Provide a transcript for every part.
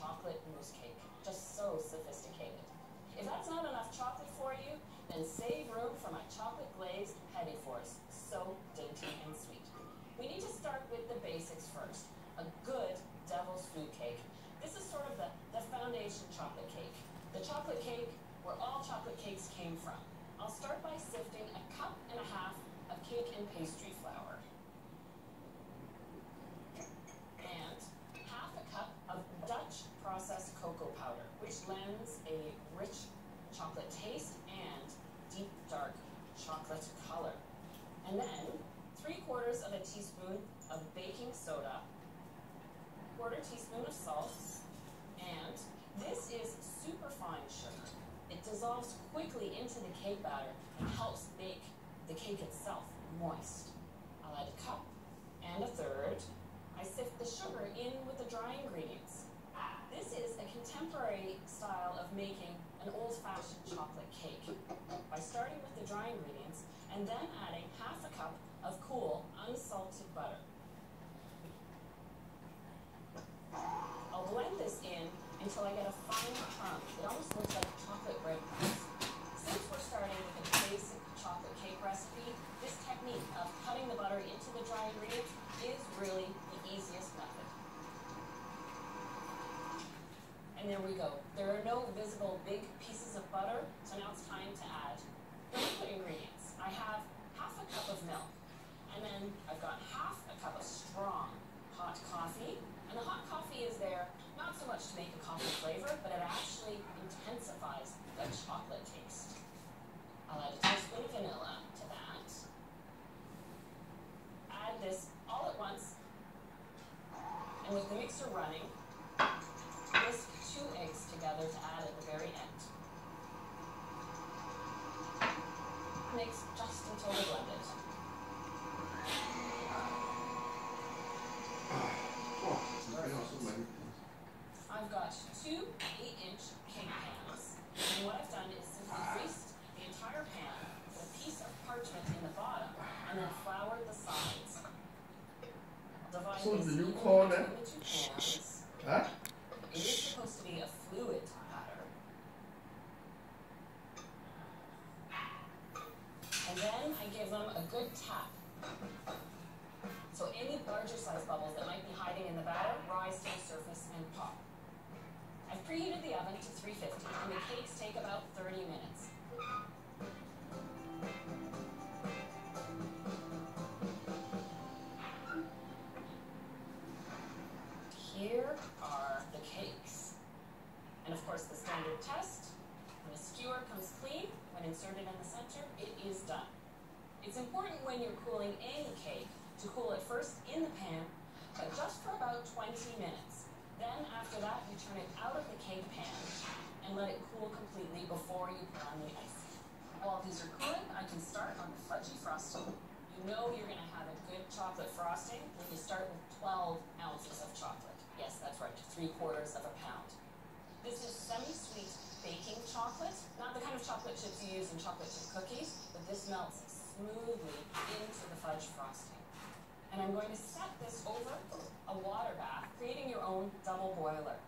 chocolate mousse cake. Just so sophisticated. If that's not enough chocolate for you, then save room for my chocolate glazed petit fours. So dainty and sweet. We need to start with the basics first. A good devil's food cake. This is sort of the foundation chocolate cake. The chocolate cake where all chocolate cakes came from. I'll start by sifting 1.5 cups of cake and pastry flour. And 1/2 cup of Dutch processed cocoa powder, which lends a rich chocolate taste and deep dark chocolate color. And then 3/4 of a teaspoon of baking soda, 1/4 teaspoon of salt, and this is superfine sugar. It dissolves quickly into the cake batter and helps make the cake itself moist. I'll add 1 cup and 1/3. I sift the sugar in with the dry ingredients. This is a contemporary style of making an old-fashioned chocolate cake by starting with the dry ingredients and then adding 1/2 cup of cool, unsalted butter. I'll blend this in until I get a fine crumb. It almost looks like chocolate breadcrumbs. Since we're starting with a basic chocolate cake recipe, this technique of cutting the butter into the dry ingredients is really the easiest method. And there we go. There are no visible big pieces of butter, so now it's time to add the liquid ingredients. I have 1/2 cup of milk, and then I've got 1/2 cup of strong hot coffee. And the hot coffee is there not so much to make a coffee flavor, but it actually intensifies the chocolate taste. I'll add a teaspoon of vanilla to that. Add this all at once, and with the mixer running, whisk 2 eggs together to add at the very end. Mix just until they're blended. I've got 2 8-inch cake pans, and what I've done is simply greased the entire pan with a piece of parchment in the bottom, and then floured the sides. I'll divide So this do you evenly call between that? the 2 pans. Huh? It is supposed to be a fluid batter. And then I give them a good tap. So any larger size bubbles that might be hiding in the batter rise to the surface and pop. I've preheated the oven to 350, and the cakes take about 30 minutes. Here are the cakes. And of course the standard test, when a skewer comes clean, when inserted in the center, it is done. It's important when you're cooling any cake to cool it first in the pan, but just for about 20 minutes. Then after that, you turn it out of the cake pan and let it cool completely before you put on the icing. While these are cooling, I can start on the fudgy frosting. You know you're going to have a good chocolate frosting when you start with 12 ounces of chocolate. Yes, that's right, 3/4 pound. This is semi-sweet baking chocolate, not the kind of chocolate chips you use in chocolate chip cookies, but this melts smoothly into the fudge frosting. And I'm going to set this over a water bath, creating your own double boiler.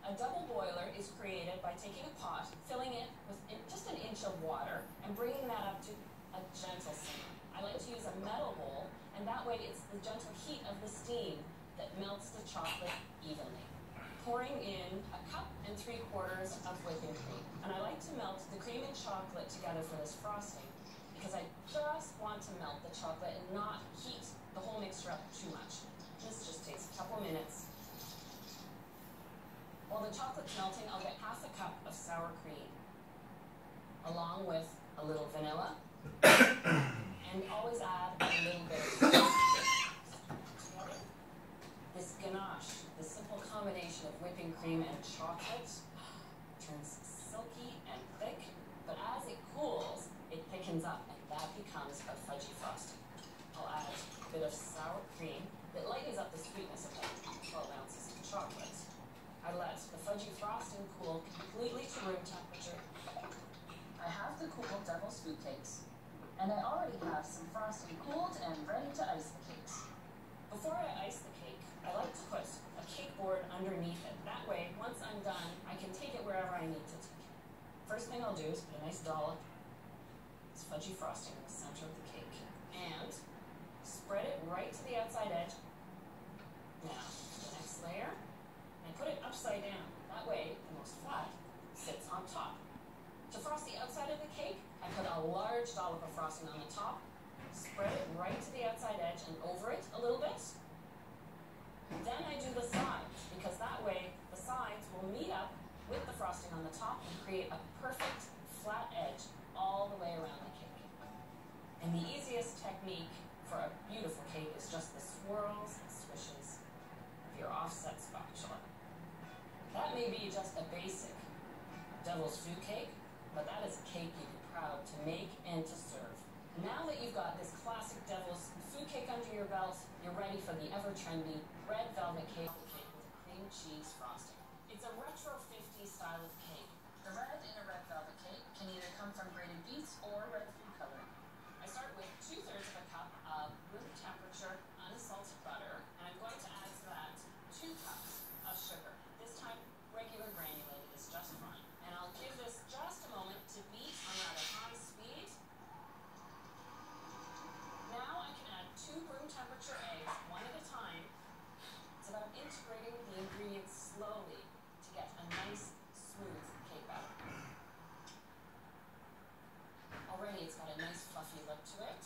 A double boiler is created by taking a pot, filling it with just 1 inch of water, and bringing that up to a gentle simmer. I like to use a metal bowl, and that way it's the gentle heat of the steam that melts the chocolate evenly. Pouring in 1 cup and 3/4 of whipping cream. And I like to melt the cream and chocolate together for this frosting because I just want to melt the chocolate and not heat the whole mixture up too much. This just takes a couple minutes. While the chocolate's melting, I'll get 1/2 cup of sour cream, along with a little vanilla, and always add a little bit of sugar. Together. This ganache, the simple combination of whipping cream and chocolate, turns silky and thick, but as it cools, it thickens up, and that becomes a fudgy frosting. I'll add a bit of sour cream that lightens up the sweetness of the 12 ounces of chocolate. I let the fudgy frosting cool completely to room temperature. I have the cool devil's food cakes, and I already have some frosting cooled and ready to ice the cakes. Before I ice the cake, I like to put a cake board underneath it. That way, once I'm done, I can take it wherever I need to take it. First thing I'll do is put a nice dollop of fudgy frosting in the center of the cake and spread it right to the outside edge. Now, the next layer, and put it upside down. That way, the most flat sits on top. To frost the outside of the cake, I put a large dollop of frosting on the top, spread it right to the outside edge and over it a little bit. Then I do the sides, because that way the sides will meet up with the frosting on the top and create a perfect flat edge all the way around the cake. And the easiest technique for a beautiful cake is just the swirls and swishes of your offset spatula. That may be just a basic devil's food cake, but that is a cake you'd be proud to make and to serve. Now that you've got this classic devil's food cake under your belt, you're ready for the ever-trendy red velvet cake with a cream cheese frosting. It's a retro 50s style of cake. The red in a red velvet cake can either come from grated beets or red food coloring. I start with 2/3 of a cup of room temperature unsalted butter, and I'm going to add to that 2 cups of sugar. This time, regular granulated is just fine. And I'll give this just a moment to beat on rather high speed. Now I can add 2 room temperature eggs, one at a time. It's about integrating the ingredients slowly to get a nice, smooth cake batter. Already it's got a nice fluffy look to it.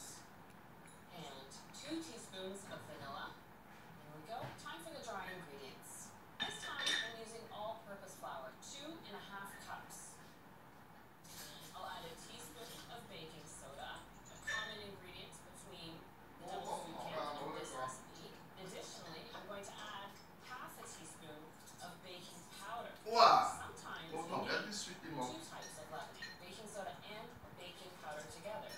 And 2 teaspoons of vanilla. There we go. Time for the dry ingredients. This time I'm using all-purpose flour, 2½ cups. I'll add a teaspoon of baking soda, a common ingredient between the devil's food cake and this recipe. Additionally, I'm going to add ½ a teaspoon of baking powder. Wow. Sometimes you need 2 types of leavening, baking soda and baking powder together.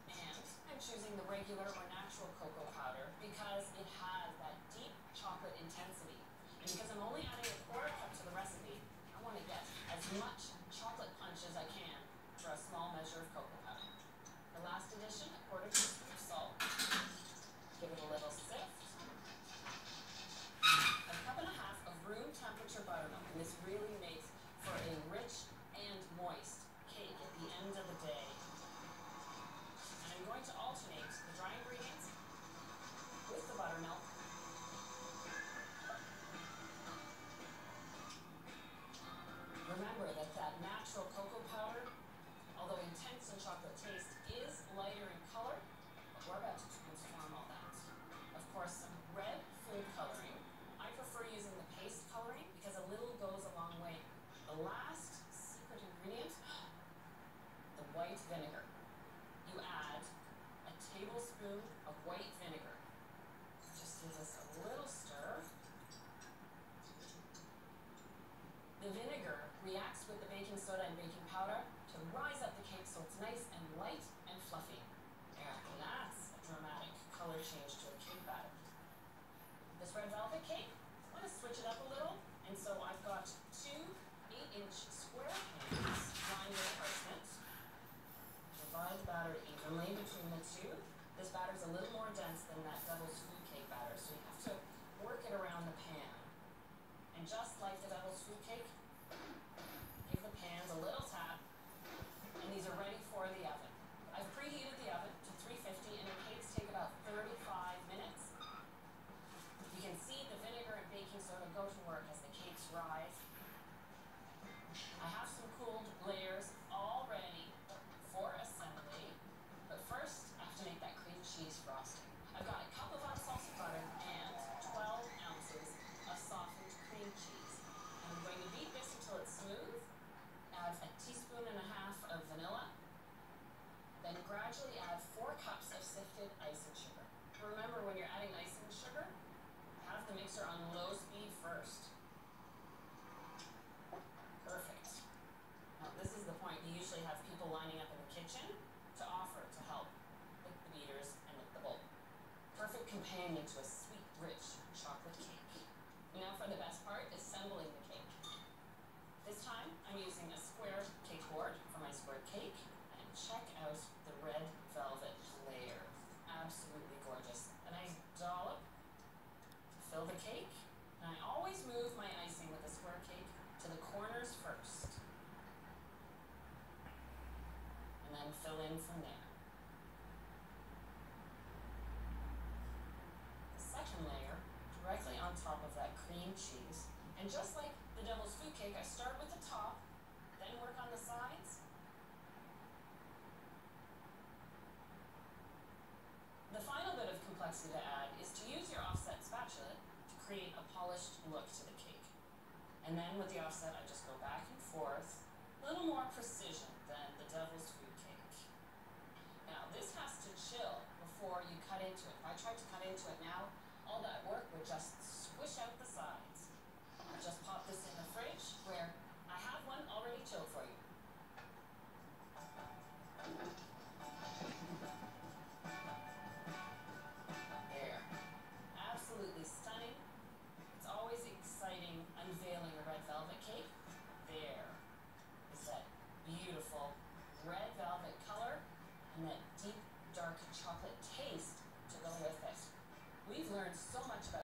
And I'm choosing the regular or natural cocoa powder because it has that deep chocolate intensity. And because I'm only adding a 1/4 cup to the recipe, I want to get as much chocolate punch as I can for a small measure of cocoa powder. The last addition, a 1/4 teaspoon of salt. Give it a little sift. A 1.5 cups of room temperature buttermilk, and this really makes for a rich and moist cake at the end of the day. And I'm going to alternate the dry ingredients with the buttermilk. Remember that natural cocoa powder, although intense in chocolate taste, is lighter in color, but we're about to transform all that. Of course, some red food coloring. I prefer using the paste coloring because a little goes a long way. The last secret ingredient, the white vinegar. You add a tablespoon of white vinegar. Just give this a little stir. The vinegar reacts with the baking soda and baking powder to rise up the cake so it's nice and light and fluffy. Yeah, that's a dramatic color change to a cake batter. This red velvet cake, I want to switch it up a little, and so I've got 2 8-inch square pans lined with parchment. Divide the batter evenly between the 2. This batter's a little more dense than that devil's food cake batter, so you have to work it around the pan. And just like the devil's food cake, give the pans a little tap, and these are ready for the oven. I've preheated the oven to 350, and the cakes take about 35 minutes. You can see the vinegar and baking soda go to work as the cakes rise. I have some cooled layers all ready for assembly, but first I have to make that cream cheese frosting. I've got a cup of unsalted butter and 12 ounces of softened cream cheese. I'm going to beat this until it's smooth, add a teaspoon and a half of vanilla, then gradually add 4 cups of sifted icing sugar. Remember, when you're adding icing sugar, have the mixer on low speed first. Perfect. Now this is the point. You usually have people lining up in the kitchen to offer to help with the beaters and with the bowl. Perfect companion to a sweet, rich chocolate cake. Now for the best part, assembling the cake. This time I'm using a square cake board for my square cake, and check out the red velvet layer. Absolutely gorgeous. A nice dollop to fill the cake, and I always and fill in from there. The second layer, directly on top of that cream cheese, and just like the devil's food cake, I start with the top, then work on the sides. The final bit of complexity to add is to use your offset spatula to create a polished look to the cake. And then with the offset, I just go back and forth, a little more precision than the devil's food cake. Now this has to chill before you cut into it. If I tried to cut into it now, all that work would just squish out the sides. I'll just pop this in the fridge where I have one already chilled for you. There. Absolutely stunning. It's always exciting unveiling a red velvet cake. There is that beautiful red velvet color and that deep dark chocolate taste to go with it. We've learned so much about